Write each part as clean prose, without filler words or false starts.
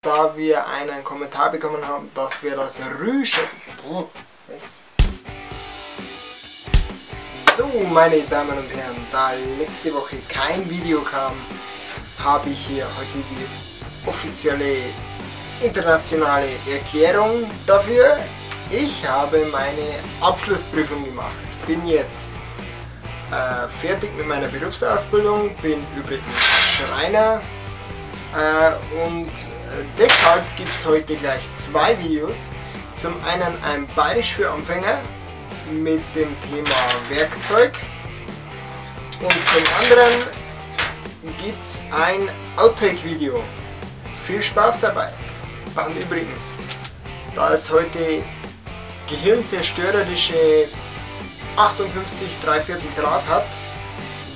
da wir einen Kommentar bekommen haben, dass wir das Rüschen... So, meine Damen und Herren, da letzte Woche kein Video kam, habe ich hier heute die offizielle internationale Erklärung dafür. Ich habe meine Abschlussprüfung gemacht, bin jetzt fertig mit meiner Berufsausbildung, bin übrigens Schreiner und deshalb gibt es heute gleich zwei Videos. Zum einen ein Bayerisch für Anfänger mit dem Thema Werkzeug und zum anderen gibt es ein Outtake-Video. Viel Spaß dabei! Und übrigens, da es heute gehirnzerstörerische 58 3/4 Grad hat,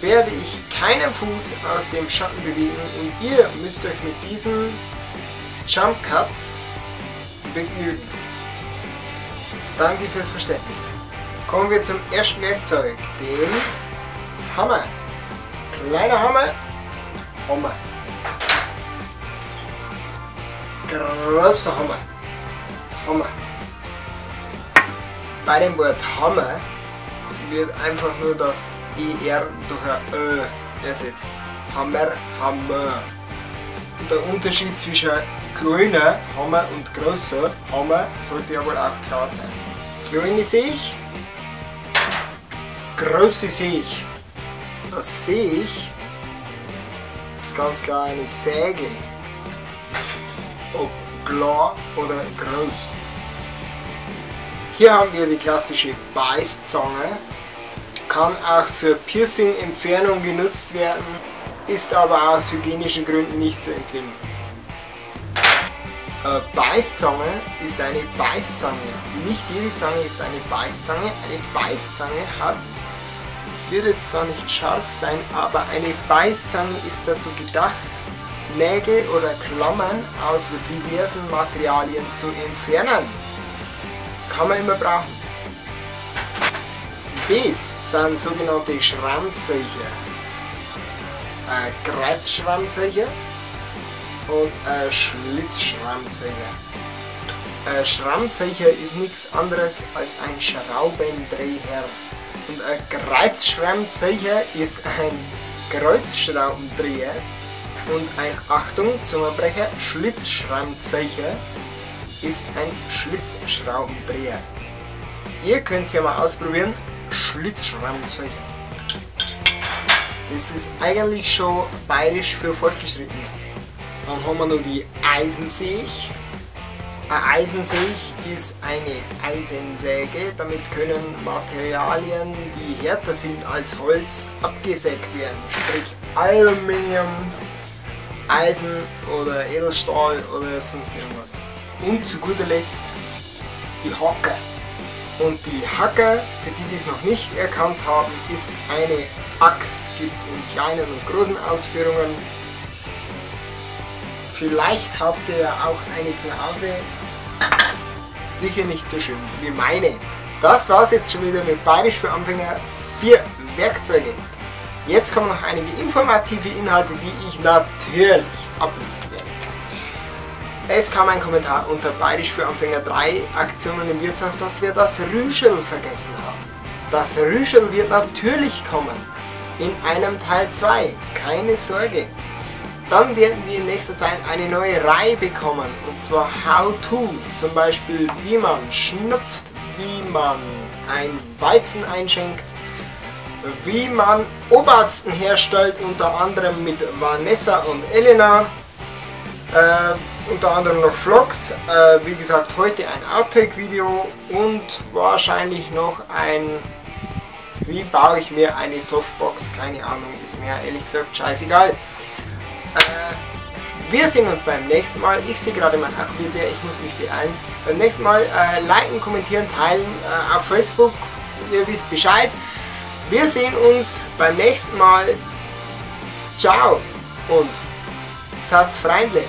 werde ich keinen Fuß aus dem Schatten bewegen und ihr müsst euch mit diesen Jump Cuts begnügen. Danke fürs Verständnis. Kommen wir zum ersten Werkzeug, dem Hammer. Kleiner Hammer, Hammer. Großer Hammer, Hammer. Bei dem Wort Hammer wird einfach nur das ER durch ein Ö ersetzt. Hammer, Hammer. Und der Unterschied zwischen kleiner Hammer und großer Hammer sollte ja wohl auch klar sein. Kleine sehe ich, große sehe ich. Das sehe ich, ist ganz klar eine Säge. Ob klar oder groß. Hier haben wir die klassische Beißzange, kann auch zur Piercing-Entfernung genutzt werden, ist aber aus hygienischen Gründen nicht zu empfehlen. Beißzange ist eine Beißzange. Nicht jede Zange ist eine Beißzange. Eine Beißzange hat, es wird jetzt zwar nicht scharf sein, aber eine Beißzange ist dazu gedacht, Nägel oder Klammern aus diversen Materialien zu entfernen. Kann man immer brauchen. Das sind sogenannte Schrammzieher. Ein Kreuzschrammzieher und ein Schlitzschrammzieher. Ein Schrammzieher ist nichts anderes als ein Schraubendreher. Und ein Kreuzschrammzieher ist ein Kreuzschraubendreher. Und ein, Achtung, Zungenbrecher, Schlitzschrammzieher ist ein Schlitzschraubendreher. Ihr könnt es ja mal ausprobieren, Schlitzschrammzieher. Das ist eigentlich schon bayerisch für Fortgeschrittene. Dann haben wir noch die Eisensäge. Eine Eisensäge ist eine Eisensäge, damit können Materialien, die härter sind als Holz, abgesägt werden. Sprich Aluminium, Eisen oder Edelstahl oder sonst irgendwas. Und zu guter Letzt die Hacker. Und die Hacker, für die es noch nicht erkannt haben, ist eine Axt. Gibt es in kleinen und großen Ausführungen. Vielleicht habt ihr ja auch eine zu Hause. Sicher nicht so schön wie meine. Das war es jetzt schon wieder mit Bayerisch für Anfänger 4 Werkzeuge. Jetzt kommen noch einige informative Inhalte, die ich natürlich ablesen werde. Es kam ein Kommentar unter Bayerisch für Anfänger 3 Aktionen im Wirtshaus, dass wir das Rüschel vergessen haben. Das Rüschel wird natürlich kommen. In einem Teil 2. Keine Sorge. Dann werden wir in nächster Zeit eine neue Reihe bekommen. Und zwar How To. Zum Beispiel wie man schnupft, wie man ein Weizen einschenkt, wie man Obersten herstellt, unter anderem mit Vanessa und Elena, unter anderem noch Vlogs, wie gesagt heute ein Outtake-Video und wahrscheinlich noch ein, wie baue ich mir eine Softbox, keine Ahnung, ist mir ehrlich gesagt scheißegal. Wir sehen uns beim nächsten Mal. Ich sehe gerade mein Akku wieder, ich muss mich beeilen. Beim nächsten Mal liken, kommentieren, teilen auf Facebook, ihr wisst Bescheid. Wir sehen uns beim nächsten Mal. Ciao und seid Freundlich.